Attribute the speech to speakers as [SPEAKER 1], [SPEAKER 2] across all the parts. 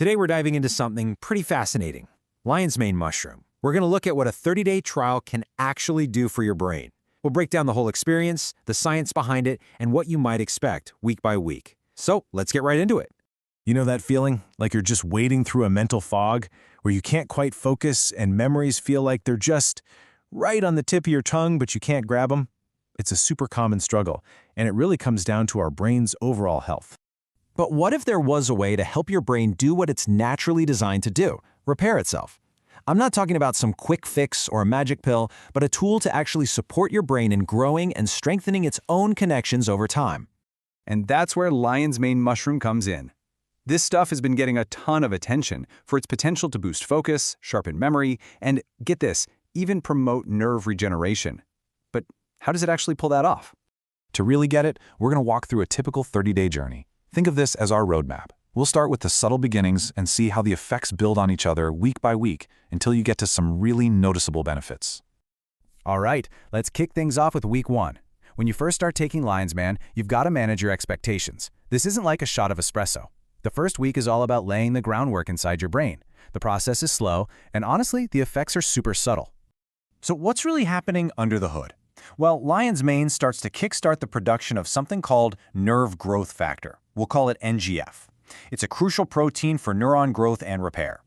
[SPEAKER 1] Today we're diving into something pretty fascinating, lion's mane mushroom. We're going to look at what a 30-day trial can actually do for your brain. We'll break down the whole experience, the science behind it, and what you might expect week by week. So let's get right into it.
[SPEAKER 2] You know that feeling? Like you're just wading through a mental fog where you can't quite focus and memories feel like they're just right on the tip of your tongue, but you can't grab them? It's a super common struggle, and it really comes down to our brain's overall health.
[SPEAKER 1] But what if there was a way to help your brain do what it's naturally designed to do, repair itself? I'm not talking about some quick fix or a magic pill, but a tool to actually support your brain in growing and strengthening its own connections over time.
[SPEAKER 3] And that's where lion's mane mushroom comes in. This stuff has been getting a ton of attention for its potential to boost focus, sharpen memory, and, get this, even promote nerve regeneration. But how does it actually pull that off?
[SPEAKER 2] To really get it, we're going to walk through a typical 30-day journey. Think of this as our roadmap. We'll start with the subtle beginnings and see how the effects build on each other week by week until you get to some really noticeable benefits.
[SPEAKER 3] All right, let's kick things off with week 1. When you first start taking lion's mane, you've got to manage your expectations. This isn't like a shot of espresso. The first week is all about laying the groundwork inside your brain. The process is slow, and honestly, the effects are super subtle.
[SPEAKER 1] So what's really happening under the hood? Well, lion's mane starts to kickstart the production of something called nerve growth factor. We'll call it NGF. It's a crucial protein for neuron growth and repair.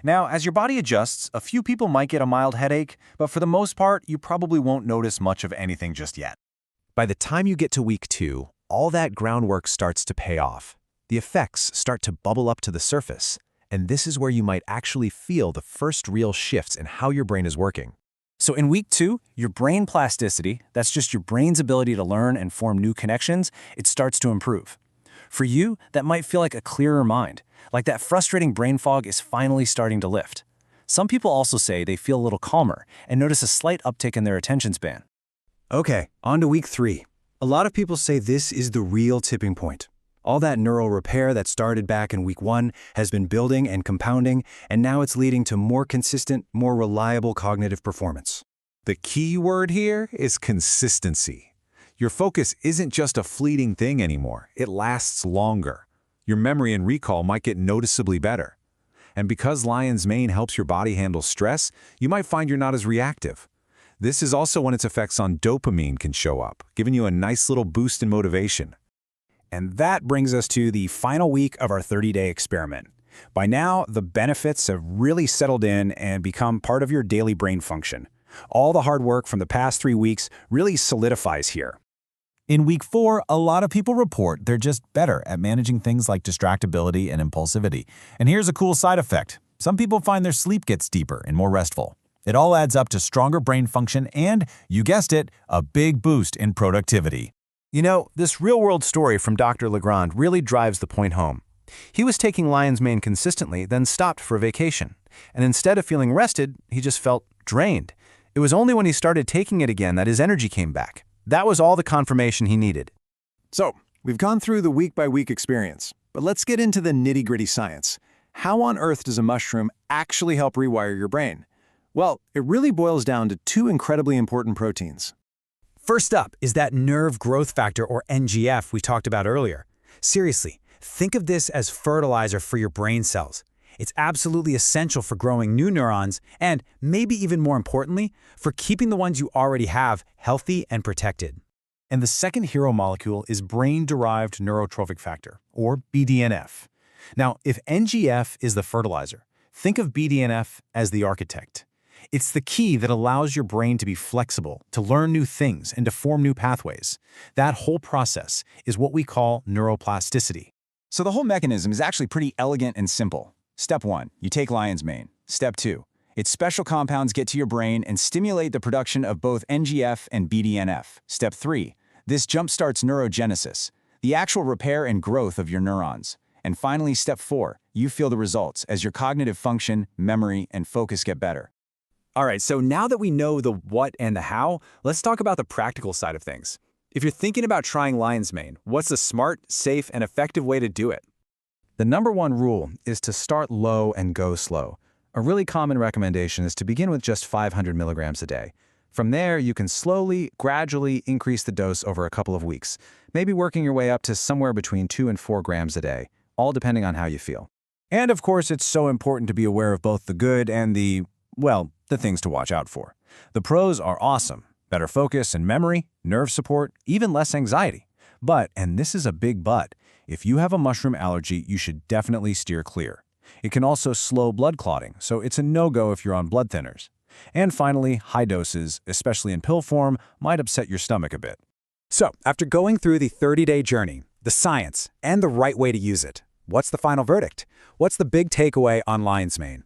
[SPEAKER 1] Now, as your body adjusts, a few people might get a mild headache, but for the most part, you probably won't notice much of anything just yet.
[SPEAKER 2] By the time you get to week 2, all that groundwork starts to pay off. The effects start to bubble up to the surface, and this is where you might actually feel the first real shifts in how your brain is working.
[SPEAKER 1] So in week 2, your brain plasticity, that's just your brain's ability to learn and form new connections, it starts to improve. For you, that might feel like a clearer mind, like that frustrating brain fog is finally starting to lift. Some people also say they feel a little calmer and notice a slight uptick in their attention span.
[SPEAKER 4] Okay, on to week 3. A lot of people say this is the real tipping point. All that neural repair that started back in week 1 has been building and compounding, and now it's leading to more consistent, more reliable cognitive performance.
[SPEAKER 2] The key word here is consistency. Your focus isn't just a fleeting thing anymore. It lasts longer. Your memory and recall might get noticeably better. And because lion's mane helps your body handle stress, you might find you're not as reactive. This is also when its effects on dopamine can show up, giving you a nice little boost in motivation.
[SPEAKER 5] And that brings us to the final week of our 30-day experiment. By now, the benefits have really settled in and become part of your daily brain function. All the hard work from the past 3 weeks really solidifies here.
[SPEAKER 6] In week 4, a lot of people report they're just better at managing things like distractibility and impulsivity. And here's a cool side effect. Some people find their sleep gets deeper and more restful. It all adds up to stronger brain function and, you guessed it, a big boost in productivity.
[SPEAKER 2] You know, this real-world story from Dr. Legrand really drives the point home. He was taking lion's mane consistently, then stopped for a vacation. And instead of feeling rested, he just felt drained. It was only when he started taking it again that his energy came back. That was all the confirmation he needed.
[SPEAKER 4] So, we've gone through the week-by-week experience, but let's get into the nitty-gritty science. How on earth does a mushroom actually help rewire your brain? Well, it really boils down to 2 incredibly important proteins.
[SPEAKER 5] First up is that nerve growth factor, or NGF, we talked about earlier. Seriously, think of this as fertilizer for your brain cells. It's absolutely essential for growing new neurons and, maybe even more importantly, for keeping the ones you already have healthy and protected.
[SPEAKER 2] And the second hero molecule is brain-derived neurotrophic factor, or BDNF. Now, if NGF is the fertilizer, think of BDNF as the architect. It's the key that allows your brain to be flexible, to learn new things, and to form new pathways. That whole process is what we call neuroplasticity.
[SPEAKER 3] So the whole mechanism is actually pretty elegant and simple. Step 1, you take lion's mane. Step 2, its special compounds get to your brain and stimulate the production of both NGF and BDNF. Step 3, this jumpstarts neurogenesis, the actual repair and growth of your neurons. And finally, step 4, you feel the results as your cognitive function, memory, and focus get better. All right, so now that we know the what and the how, let's talk about the practical side of things. If you're thinking about trying lion's mane, what's a smart, safe, and effective way to do it?
[SPEAKER 2] The number 1 rule is to start low and go slow. A really common recommendation is to begin with just 500 milligrams a day. From there, you can slowly, gradually increase the dose over a couple of weeks, maybe working your way up to somewhere between 2 and 4 grams a day, all depending on how you feel.
[SPEAKER 3] And of course, it's so important to be aware of both the good and the things to watch out for. The pros are awesome. Better focus and memory, nerve support, even less anxiety. But, and this is a big but, if you have a mushroom allergy, you should definitely steer clear. It can also slow blood clotting, so it's a no-go if you're on blood thinners. And finally, high doses, especially in pill form, might upset your stomach a bit.
[SPEAKER 5] So, after going through the 30-day journey, the science, and the right way to use it, what's the final verdict? What's the big takeaway on lion's mane?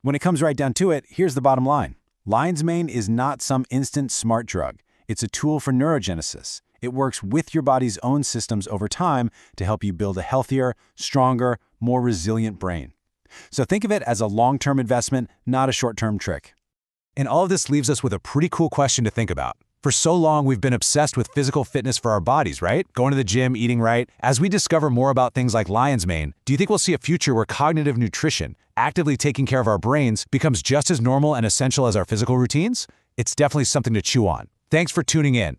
[SPEAKER 3] When it comes right down to it, here's the bottom line. Lion's mane is not some instant smart drug. It's a tool for neurogenesis. It works with your body's own systems over time to help you build a healthier, stronger, more resilient brain. So think of it as a long-term investment, not a short-term trick.
[SPEAKER 2] And all of this leaves us with a pretty cool question to think about. For so long, we've been obsessed with physical fitness for our bodies, right? Going to the gym, eating right. As we discover more about things like lion's mane, do you think we'll see a future where cognitive nutrition, actively taking care of our brains, becomes just as normal and essential as our physical routines? It's definitely something to chew on. Thanks for tuning in.